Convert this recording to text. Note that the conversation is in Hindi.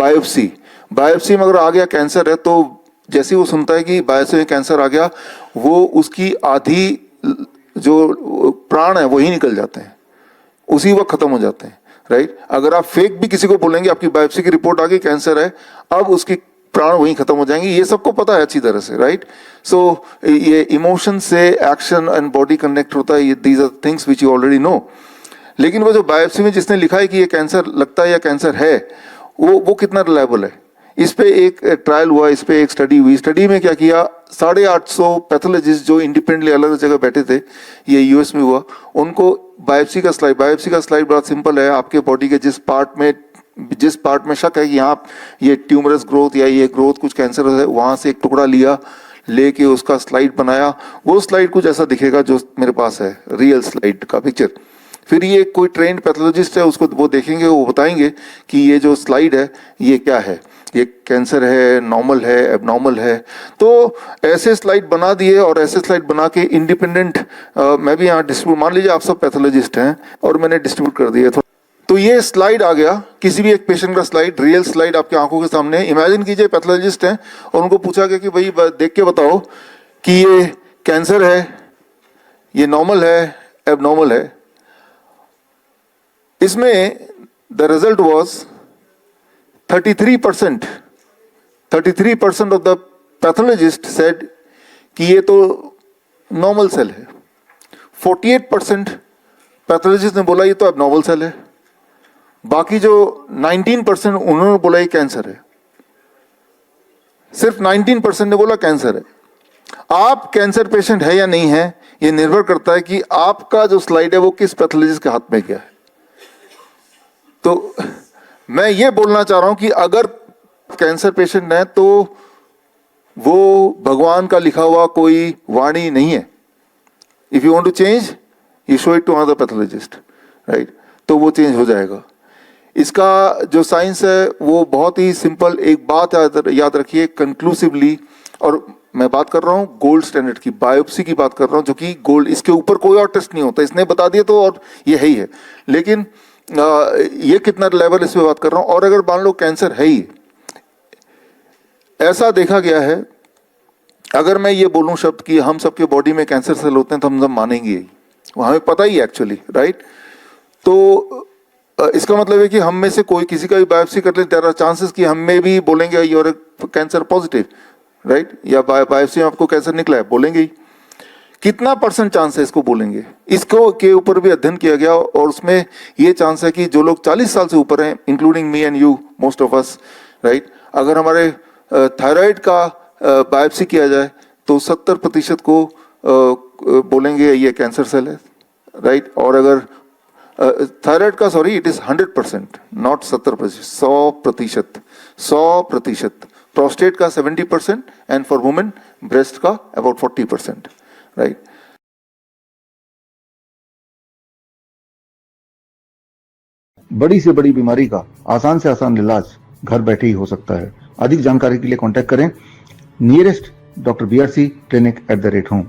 बायोप्सी, बायोप्सी में अगर आ गया कैंसर है तो जैसे वो सुनता है कि बायोप्सी में कैंसर आ गया, वो उसकी आधी जो प्राण है वही निकल जाते हैं, उसी वक्त खत्म हो जाते हैं, राइट। अगर आप फेक भी किसी को बोलेंगे आपकी बायोप्सी की रिपोर्ट आ गई कैंसर है, अब उसकी प्राण वहीं खत्म हो जाएंगे, ये सबको पता है अच्छी तरह से, राइट। सो ये इमोशन से एक्शन एंड बॉडी कनेक्ट होता है, these are things which you already know. लेकिन वो जो बायोप्सी में जिसने लिखा है कि ये कैंसर लगता है या कैंसर है, वो कितना रिलायबल है। इस पे एक ट्रायल हुआ, इस पे एक स्टडी हुई। स्टडी में क्या किया, 850 पैथोलॉजिस्ट जो इंडिपेंडेंटली अलग अलग जगह बैठे थे, ये यूएस में हुआ, उनको बायोप्सी का स्लाइड बड़ा सिंपल है, आपके बॉडी के जिस पार्ट में शक है कि यहाँ ये ट्यूमरस ग्रोथ या ये ग्रोथ कुछ कैंसर है, वहां से एक टुकड़ा लिया, लेके उसका स्लाइड बनाया। वो स्लाइड कुछ ऐसा दिखेगा जो मेरे पास है, रियल स्लाइड का पिक्चर। फिर ये कोई ट्रेंड पैथोलॉजिस्ट है, उसको वो देखेंगे, वो बताएंगे कि ये जो स्लाइड है ये क्या है, ये कैंसर है, नॉर्मल है, एबनॉर्मल है। तो ऐसे स्लाइड बना दिए और ऐसे स्लाइड बना के इंडिपेंडेंट मैं भी यहाँ डिस्ट्रीब्यूट, मान लीजिए आप सब पैथोलॉजिस्ट हैं और मैंने डिस्ट्रीब्यूट कर दिए, तो ये स्लाइड आ गया, किसी भी एक पेशेंट का स्लाइड, रियल स्लाइड आपकी आंखों के सामने। इमेजिन कीजिए पैथोलॉजिस्ट हैं और उनको पूछा गया कि भाई देख के बताओ कि ये कैंसर है, ये नॉर्मल है, एबनॉर्मल है। इसमें the result was 33% of the pathologist said कि ये तो नॉर्मल सेल है। 48% पैथोलॉजिस्ट ने बोला ये तो एबनॉर्मल सेल है। बाकी जो 19% उन्होंने बोला ये कैंसर है। सिर्फ 19% ने बोला कैंसर है। आप कैंसर पेशेंट है या नहीं है, ये निर्भर करता है कि आपका जो स्लाइड है वो किस पैथोलॉजिस्ट के हाथ में गया है। तो मैं ये बोलना चाह रहा हूं कि अगर कैंसर पेशेंट है तो वो भगवान का लिखा हुआ कोई वाणी नहीं है। If you want to change, you show it to another pathologist, right, तो वो चेंज हो जाएगा। इसका जो साइंस है वो बहुत ही सिंपल। एक बात याद रखिए कंक्लूसिवली, और मैं बात कर रहा हूँ गोल्ड स्टैंडर्ड की, बायोप्सी की बात कर रहा हूँ, जो कि गोल्ड, इसके ऊपर कोई और टेस्ट नहीं होता, इसने बता दिया तो और ये है ही है। लेकिन ये कितना लेवल इस पे बात कर रहा हूँ। और अगर मान लो कैंसर है ही, ऐसा देखा गया है, अगर मैं ये बोलूं शब्द कि हम सबके बॉडी में कैंसर सेल होते हैं तो हम सब मानेंगे ही, वो हमें पता ही है एक्चुअली, राइट। तो इसका मतलब है कि हम में से कोई किसी का भी बायोप्सी कर ले, देयर आर चांसेस कि हम में भी बोलेंगे यूर कैंसर पॉजिटिव, राइट, या बायोप्सी में आपको कैंसर निकला है, बोलेंगे ही। कितना % चांस है इसको बोलेंगे, इसको के ऊपर भी अध्ययन किया गया और उसमें ये चांस है कि जो लोग 40 साल से ऊपर हैं, including me and you, most of us, right, अगर हमारे थायराइड का बायोप्सी किया जाए तो 70% को बोलेंगे ये कैंसर सेल है, राइट। और अगर थायराइड का, sorry, it is 100%, not 70%, 100%। Prostate का 70% एंड फॉर वुमेन ब्रेस्ट का अबाउट 40%, राइट। बड़ी से बड़ी बीमारी का आसान से आसान इलाज घर बैठे ही हो सकता है। अधिक जानकारी के लिए कांटेक्ट करें nearest doctor BRC clinic @home।